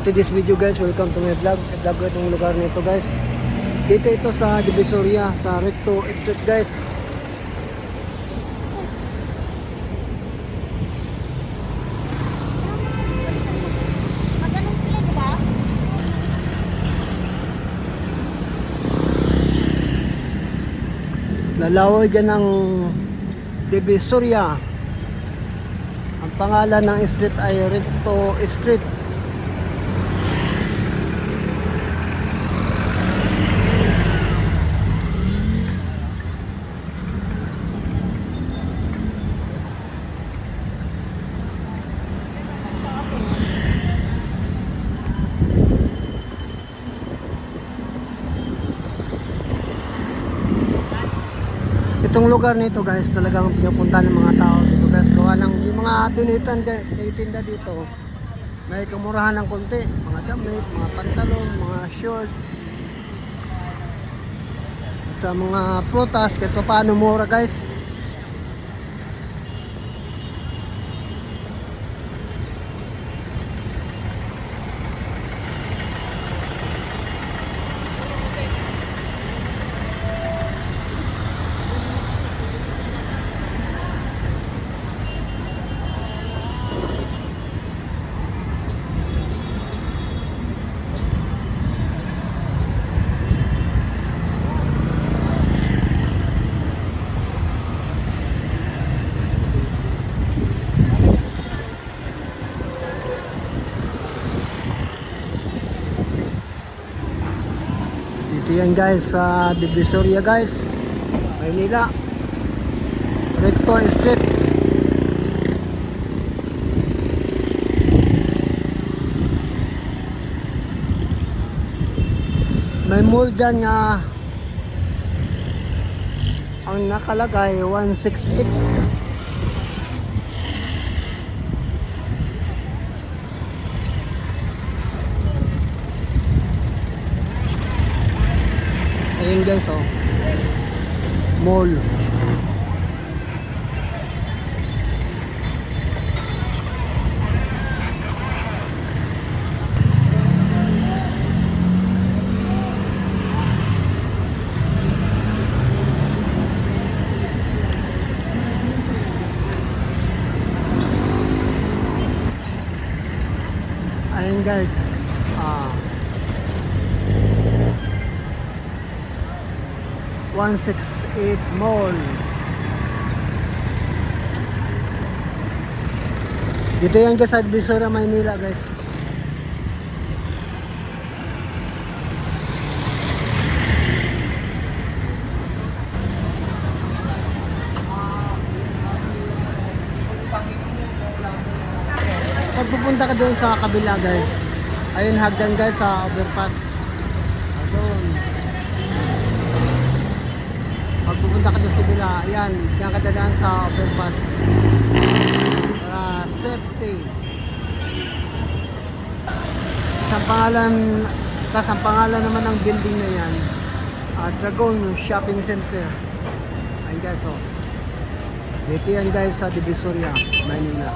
to this video guys, welcome to my vlog. I-vlog ko itong lugar nito guys. Dito ito sa Divisoria, sa Recto Street guys. Lalawoy dyan ng Divisoria. Ang pangalan ng street ay Recto Street. Itong lugar nito guys, talagang pinupunta ng mga tao dito guys. Gawa ng yung mga tinitinda dito, may kamurahan ng konti. Mga damit, mga pantalon, mga short. At sa mga prutas, kahit paano mura guys. Dito yan guys sa Divisoria guys, Maynila, Recto Street. May mall dyan nga ang nakalagay 168. Ayun guys, oh, mall. Ayun guys, 168 Mall. Dito yan guys sa Divisoria, Maynila guys. Pag pupunta ka doon sa kabila guys, ayun hagdan guys sa overpass. Doon. Pag pupunta ka doon sa kabila, ayan, diyan ka dadaan sa overpass. Para safety. Ang pangalan naman ng building na yan, Dragon Shopping Center. Ayun guys, oh. Dito yan guys sa Divisoria, Manila.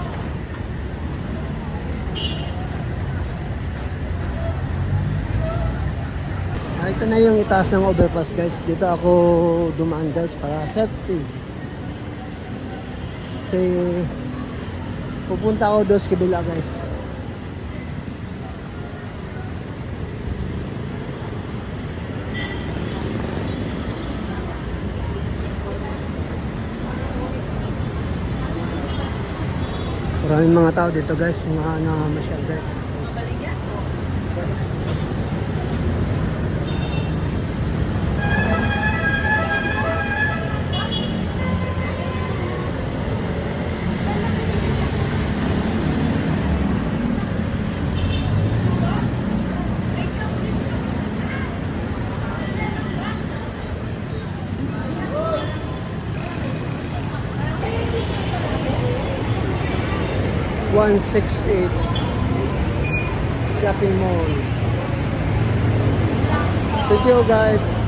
Ito na yung itaas ng overpass guys. Dito ako dumaan guys para safety. Kasi pupunta ako doon sa kabila guys. Maraming mga tao dito guys, mga namasyal guys. 168 shopping mall. Thank you guys.